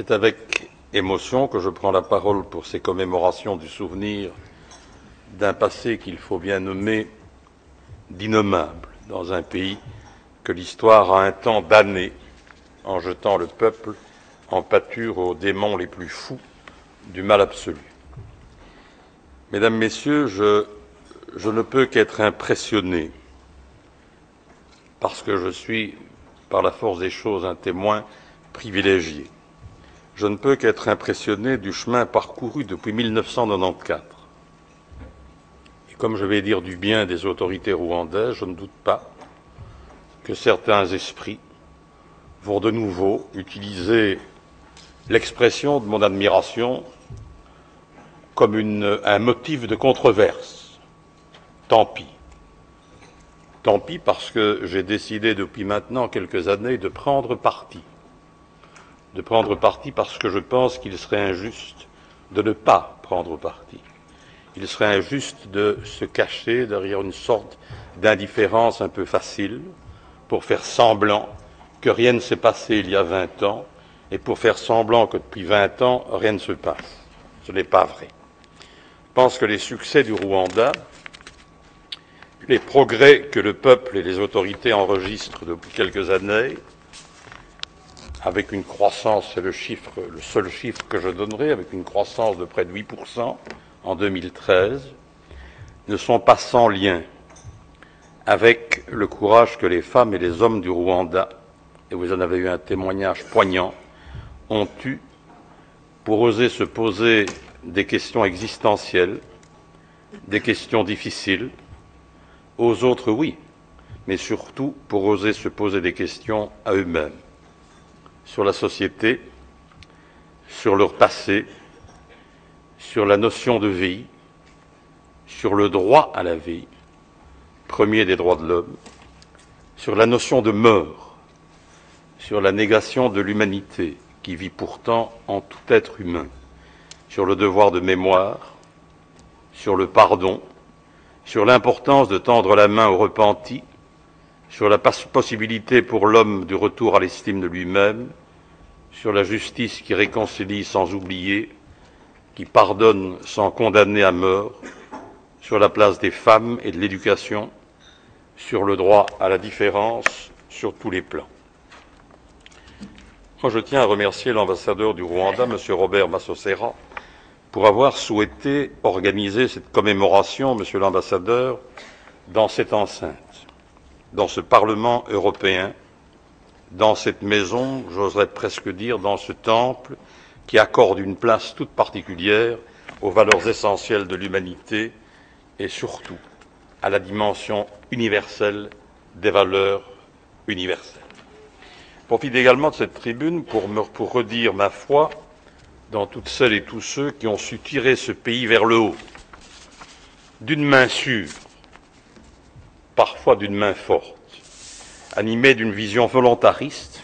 C'est avec émotion que je prends la parole pour ces commémorations du souvenir d'un passé qu'il faut bien nommer d'innommable dans un pays que l'histoire a un temps damné en jetant le peuple en pâture aux démons les plus fous du mal absolu. Mesdames, Messieurs, je ne peux qu'être impressionné parce que je suis, par la force des choses, un témoin privilégié. Je ne peux qu'être impressionné du chemin parcouru depuis 1994. Et comme je vais dire du bien des autorités rwandaises, je ne doute pas que certains esprits vont de nouveau utiliser l'expression de mon admiration comme un motif de controverse. Tant pis. Tant pis parce que j'ai décidé depuis maintenant quelques années de prendre parti. De prendre parti parce que je pense qu'il serait injuste de ne pas prendre parti. Il serait injuste de se cacher derrière une sorte d'indifférence un peu facile pour faire semblant que rien ne s'est passé il y a 20 ans et pour faire semblant que depuis 20 ans, rien ne se passe. Ce n'est pas vrai. Je pense que les succès du Rwanda, les progrès que le peuple et les autorités enregistrent depuis quelques années, avec une croissance, c'est le seul chiffre que je donnerai, avec une croissance de près de 8% en 2013, ne sont pas sans lien avec le courage que les femmes et les hommes du Rwanda, et vous en avez eu un témoignage poignant, ont eu pour oser se poser des questions existentielles, des questions difficiles, aux autres oui, mais surtout pour oser se poser des questions à eux-mêmes, sur la société, sur leur passé, sur la notion de vie, sur le droit à la vie, premier des droits de l'homme, sur la notion de mort, sur la négation de l'humanité qui vit pourtant en tout être humain, sur le devoir de mémoire, sur le pardon, sur l'importance de tendre la main aux repentis, sur la possibilité pour l'homme du retour à l'estime de lui-même, sur la justice qui réconcilie sans oublier, qui pardonne sans condamner à mort, sur la place des femmes et de l'éducation, sur le droit à la différence, sur tous les plans. Moi, je tiens à remercier l'ambassadeur du Rwanda, M. Robert Masosera, pour avoir souhaité organiser cette commémoration, Monsieur l'ambassadeur, dans cette enceinte, dans ce Parlement européen, dans cette maison, j'oserais presque dire, dans ce temple qui accorde une place toute particulière aux valeurs essentielles de l'humanité et surtout à la dimension universelle des valeurs universelles. Je profite également de cette tribune pour redire ma foi dans toutes celles et tous ceux qui ont su tirer ce pays vers le haut, d'une main sûre, parfois d'une main forte, animés d'une vision volontariste,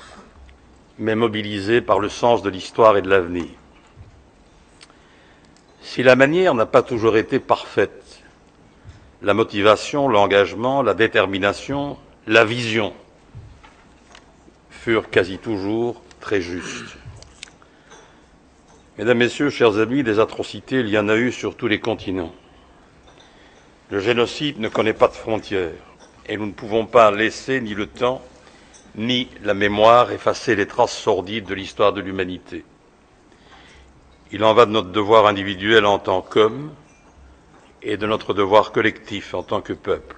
mais mobilisés par le sens de l'histoire et de l'avenir. Si la manière n'a pas toujours été parfaite, la motivation, l'engagement, la détermination, la vision furent quasi toujours très justes. Mesdames, Messieurs, chers amis, des atrocités, il y en a eu sur tous les continents. Le génocide ne connaît pas de frontières. Et nous ne pouvons pas laisser ni le temps, ni la mémoire effacer les traces sordides de l'histoire de l'humanité. Il en va de notre devoir individuel en tant qu'homme et de notre devoir collectif en tant que peuple.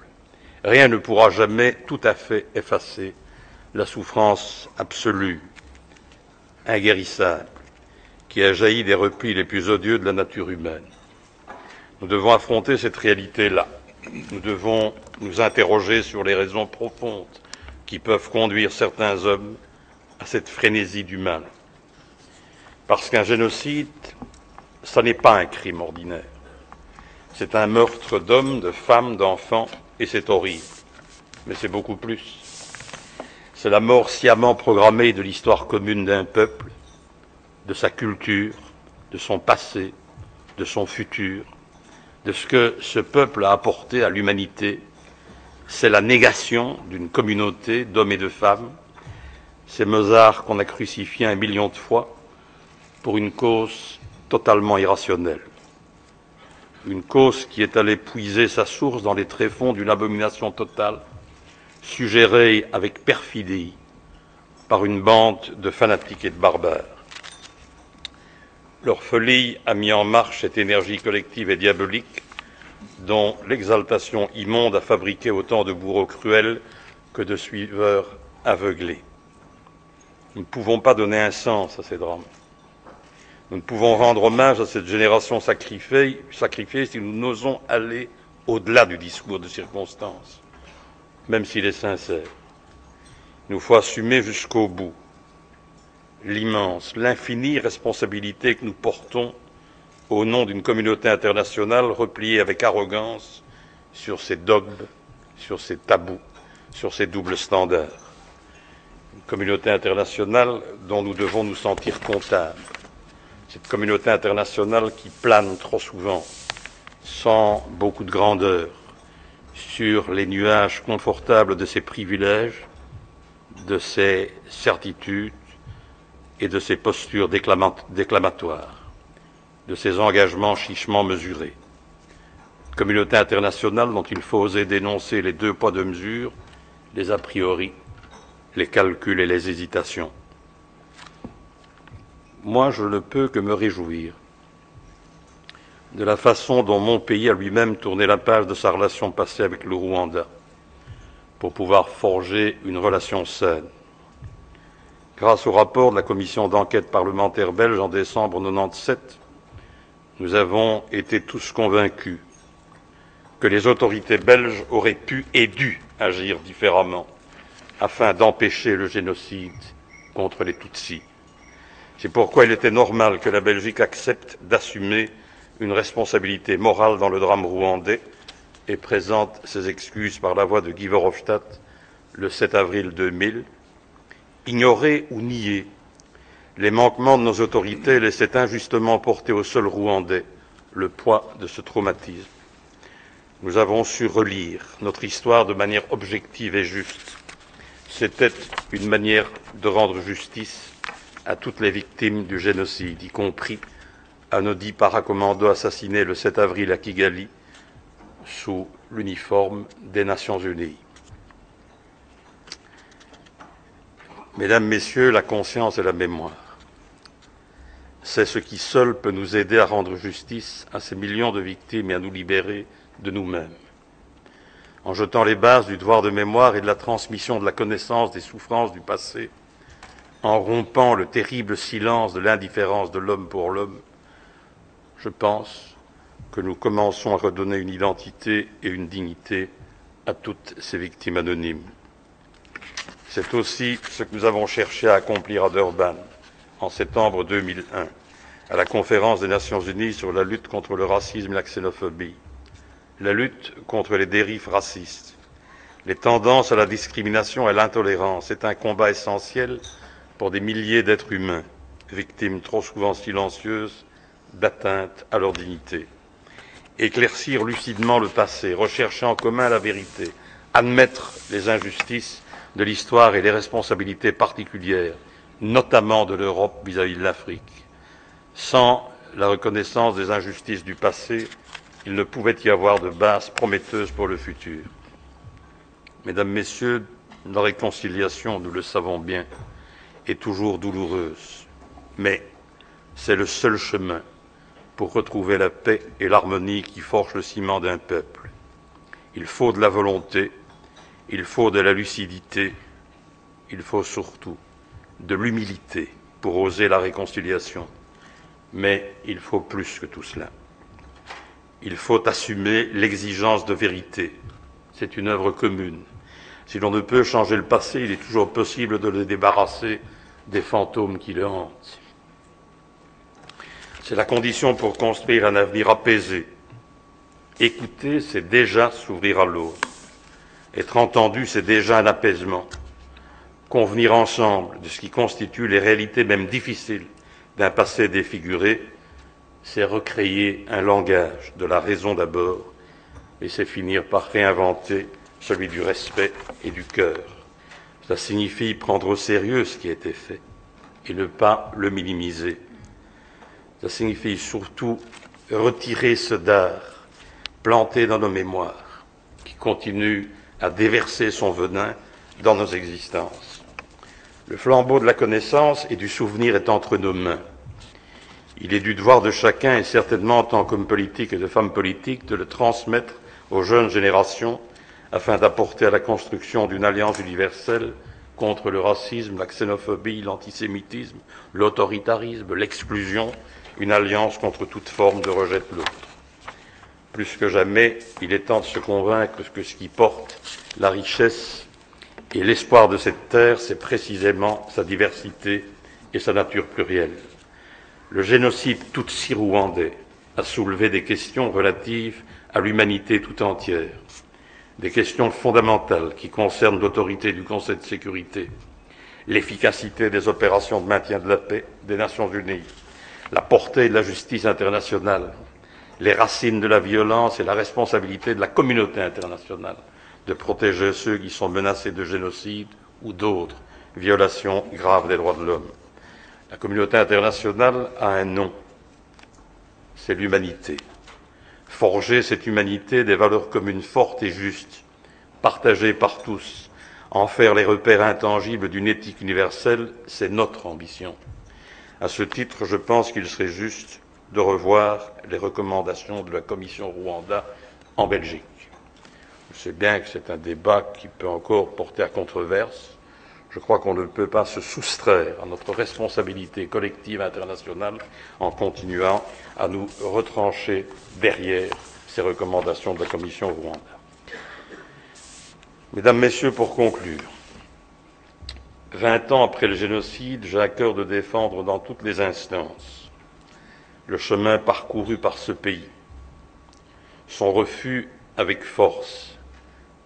Rien ne pourra jamais tout à fait effacer la souffrance absolue, inguérissable, qui a jailli des replis les plus odieux de la nature humaine. Nous devons affronter cette réalité-là. Nous devons nous interroger sur les raisons profondes qui peuvent conduire certains hommes à cette frénésie du mal. Parce qu'un génocide, ce n'est pas un crime ordinaire. C'est un meurtre d'hommes, de femmes, d'enfants, et c'est horrible. Mais c'est beaucoup plus. C'est la mort sciemment programmée de l'histoire commune d'un peuple, de sa culture, de son passé, de son futur, de ce que ce peuple a apporté à l'humanité. C'est la négation d'une communauté d'hommes et de femmes. C'est Mozart qu'on a crucifié 1 million de fois pour une cause totalement irrationnelle. Une cause qui est allée puiser sa source dans les tréfonds d'une abomination totale, suggérée avec perfidie par une bande de fanatiques et de barbares. Leur folie a mis en marche cette énergie collective et diabolique dont l'exaltation immonde a fabriqué autant de bourreaux cruels que de suiveurs aveuglés. Nous ne pouvons pas donner un sens à ces drames. Nous ne pouvons rendre hommage à cette génération sacrifiée si nous n'osons aller au-delà du discours de circonstance, même s'il est sincère. Il nous faut assumer jusqu'au bout l'immense, l'infinie responsabilité que nous portons au nom d'une communauté internationale repliée avec arrogance sur ses dogmes, sur ses tabous, sur ses doubles standards. Une communauté internationale dont nous devons nous sentir comptables. Cette communauté internationale qui plane trop souvent, sans beaucoup de grandeur, sur les nuages confortables de ses privilèges, de ses certitudes et de ses postures déclamatoires, de ses engagements chichement mesurés. Une communauté internationale dont il faut oser dénoncer les deux poids deux mesures, les a priori, les calculs et les hésitations. Moi, je ne peux que me réjouir de la façon dont mon pays a lui-même tourné la page de sa relation passée avec le Rwanda pour pouvoir forger une relation saine. Grâce au rapport de la commission d'enquête parlementaire belge en décembre 1997, nous avons été tous convaincus que les autorités belges auraient pu et dû agir différemment afin d'empêcher le génocide contre les Tutsis. C'est pourquoi il était normal que la Belgique accepte d'assumer une responsabilité morale dans le drame rwandais et présente ses excuses par la voix de Guy Verhofstadt le 7 avril 2000. Ignorer ou nier les manquements de nos autorités laissaient injustement porter au seul Rwandais le poids de ce traumatisme. Nous avons su relire notre histoire de manière objective et juste. C'était une manière de rendre justice à toutes les victimes du génocide, y compris à nos 10 paracommandos assassinés le 7 avril à Kigali sous l'uniforme des Nations Unies. Mesdames, Messieurs, la conscience et la mémoire, c'est ce qui seul peut nous aider à rendre justice à ces millions de victimes et à nous libérer de nous-mêmes. En jetant les bases du devoir de mémoire et de la transmission de la connaissance des souffrances du passé, en rompant le terrible silence de l'indifférence de l'homme pour l'homme, je pense que nous commençons à redonner une identité et une dignité à toutes ces victimes anonymes. C'est aussi ce que nous avons cherché à accomplir à Durban en septembre 2001, à la conférence des Nations Unies sur la lutte contre le racisme et la xénophobie, la lutte contre les dérives racistes, les tendances à la discrimination et à l'intolérance. C'est un combat essentiel pour des milliers d'êtres humains, victimes trop souvent silencieuses d'atteinte à leur dignité. Éclaircir lucidement le passé, rechercher en commun la vérité, admettre les injustices de l'histoire et les responsabilités particulières, notamment de l'Europe vis-à-vis de l'Afrique. Sans la reconnaissance des injustices du passé, il ne pouvait y avoir de base prometteuse pour le futur. Mesdames, Messieurs, la réconciliation, nous le savons bien, est toujours douloureuse, mais c'est le seul chemin pour retrouver la paix et l'harmonie qui forgent le ciment d'un peuple. Il faut de la volonté, il faut de la lucidité, il faut surtout de l'humilité pour oser la réconciliation. Mais il faut plus que tout cela. Il faut assumer l'exigence de vérité. C'est une œuvre commune. Si l'on ne peut changer le passé, il est toujours possible de le débarrasser des fantômes qui le hantent. C'est la condition pour construire un avenir apaisé. Écouter, c'est déjà s'ouvrir à l'autre. Être entendu, c'est déjà un apaisement. Convenir ensemble de ce qui constitue les réalités même difficiles d'un passé défiguré, c'est recréer un langage de la raison d'abord, et c'est finir par réinventer celui du respect et du cœur. Cela signifie prendre au sérieux ce qui a été fait et ne pas le minimiser. Ça signifie surtout retirer ce dard planté dans nos mémoires, qui continue à déverser son venin dans nos existences. Le flambeau de la connaissance et du souvenir est entre nos mains. Il est du devoir de chacun, et certainement en tant qu'homme politique et de femme politique, de le transmettre aux jeunes générations afin d'apporter à la construction d'une alliance universelle contre le racisme, la xénophobie, l'antisémitisme, l'autoritarisme, l'exclusion, une alliance contre toute forme de rejet de l'autre. Plus que jamais, il est temps de se convaincre que ce qui porte la richesse et l'espoir de cette terre, c'est précisément sa diversité et sa nature plurielle. Le génocide tutsi-rwandais a soulevé des questions relatives à l'humanité tout entière, des questions fondamentales qui concernent l'autorité du Conseil de sécurité, l'efficacité des opérations de maintien de la paix des Nations unies, la portée de la justice internationale, les racines de la violence et la responsabilité de la communauté internationale de protéger ceux qui sont menacés de génocide ou d'autres violations graves des droits de l'homme. La communauté internationale a un nom, c'est l'humanité. Forger cette humanité des valeurs communes fortes et justes, partagées par tous, en faire les repères intangibles d'une éthique universelle, c'est notre ambition. À ce titre, je pense qu'il serait juste de revoir les recommandations de la Commission Rwanda en Belgique. Je sais bien que c'est un débat qui peut encore porter à controverse. Je crois qu'on ne peut pas se soustraire à notre responsabilité collective internationale en continuant à nous retrancher derrière ces recommandations de la Commission Rwanda. Mesdames, Messieurs, pour conclure, 20 ans après le génocide, j'ai à cœur de défendre dans toutes les instances le chemin parcouru par ce pays, son refus avec force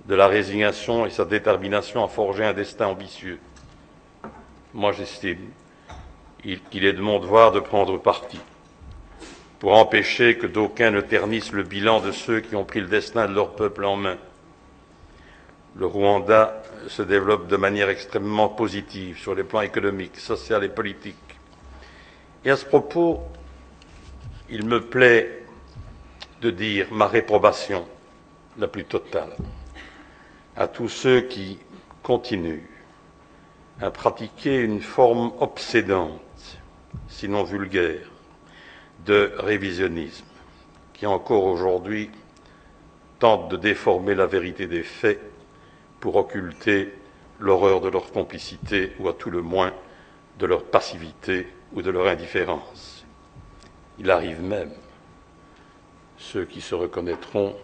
de la résignation et sa détermination à forger un destin ambitieux. Moi, j'estime qu'il est de mon devoir de prendre parti pour empêcher que d'aucuns ne ternissent le bilan de ceux qui ont pris le destin de leur peuple en main. Le Rwanda se développe de manière extrêmement positive sur les plans économiques, social et politique. Et à ce propos, il me plaît de dire ma réprobation la plus totale à tous ceux qui continuent à pratiquer une forme obsédante, sinon vulgaire, de révisionnisme, qui encore aujourd'hui tente de déformer la vérité des faits pour occulter l'horreur de leur complicité ou à tout le moins de leur passivité ou de leur indifférence. Il arrive même, ceux qui se reconnaîtront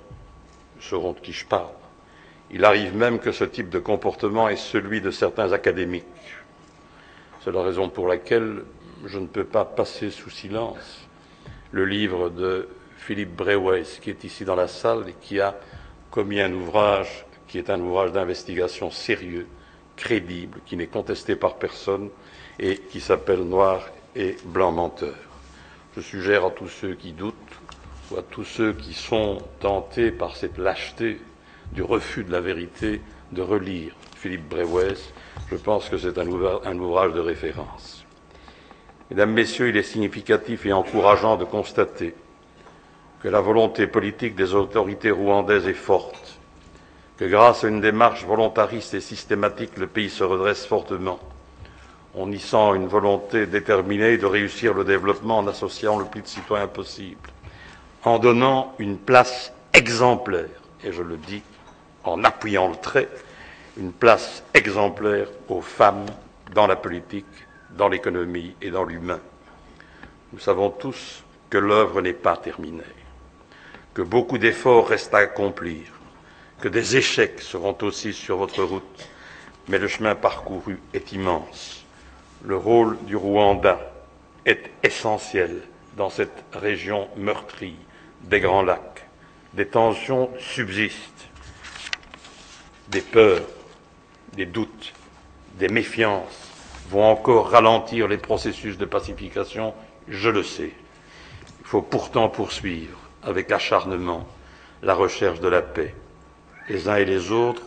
sauront de qui je parle, il arrive même que ce type de comportement est celui de certains académiques. C'est la raison pour laquelle je ne peux pas passer sous silence le livre de Philippe Brewes, qui est ici dans la salle et qui a commis un ouvrage qui est un ouvrage d'investigation sérieux, crédible, qui n'est contesté par personne et qui s'appelle Noir et Blanc menteur. Je suggère à tous ceux qui doutent ou à tous ceux qui sont tentés par cette lâcheté du refus de la vérité de relire Philippe Brewes. Je pense que c'est un ouvrage de référence. Mesdames, Messieurs, il est significatif et encourageant de constater que la volonté politique des autorités rwandaises est forte, que grâce à une démarche volontariste et systématique, le pays se redresse fortement. On y sent une volonté déterminée de réussir le développement en associant le plus de citoyens possible, en donnant une place exemplaire, et je le dis en appuyant le trait, une place exemplaire aux femmes dans la politique, dans l'économie et dans l'humain. Nous savons tous que l'œuvre n'est pas terminée, que beaucoup d'efforts restent à accomplir, que des échecs seront aussi sur votre route, mais le chemin parcouru est immense. Le rôle du Rwanda est essentiel dans cette région meurtrie des Grands Lacs. Des tensions subsistent, des peurs, des doutes, des méfiances vont encore ralentir les processus de pacification, je le sais. Il faut pourtant poursuivre avec acharnement la recherche de la paix. Les uns et les autres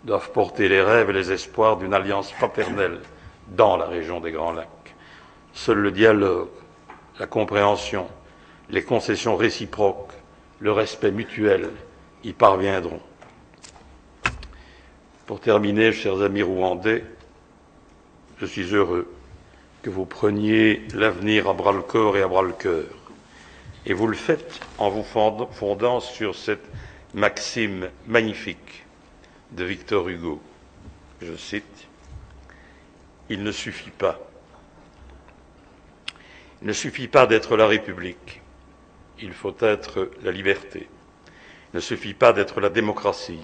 doivent porter les rêves et les espoirs d'une alliance fraternelle dans la région des Grands Lacs. Seul le dialogue, la compréhension, les concessions réciproques, le respect mutuel y parviendront. Pour terminer, chers amis rwandais, je suis heureux que vous preniez l'avenir à bras-le-corps et à bras-le-cœur. Et vous le faites en vous fondant sur cette maxime magnifique de Victor Hugo. Je cite, « Il ne suffit pas d'être la République, il faut être la liberté. Il ne suffit pas d'être la démocratie,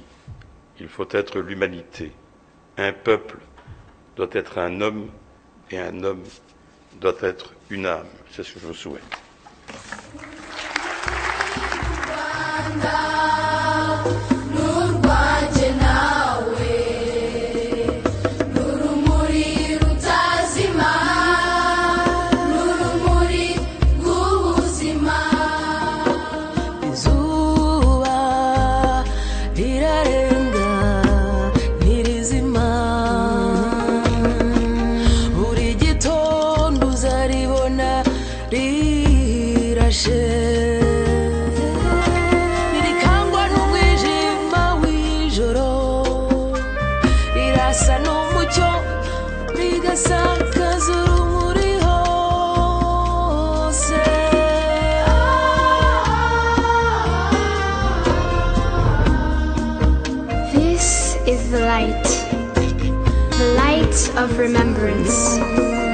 il faut être l'humanité. Un peuple doit être un homme et un homme doit être une âme. » C'est ce que je vous souhaite. This is the light of remembrance.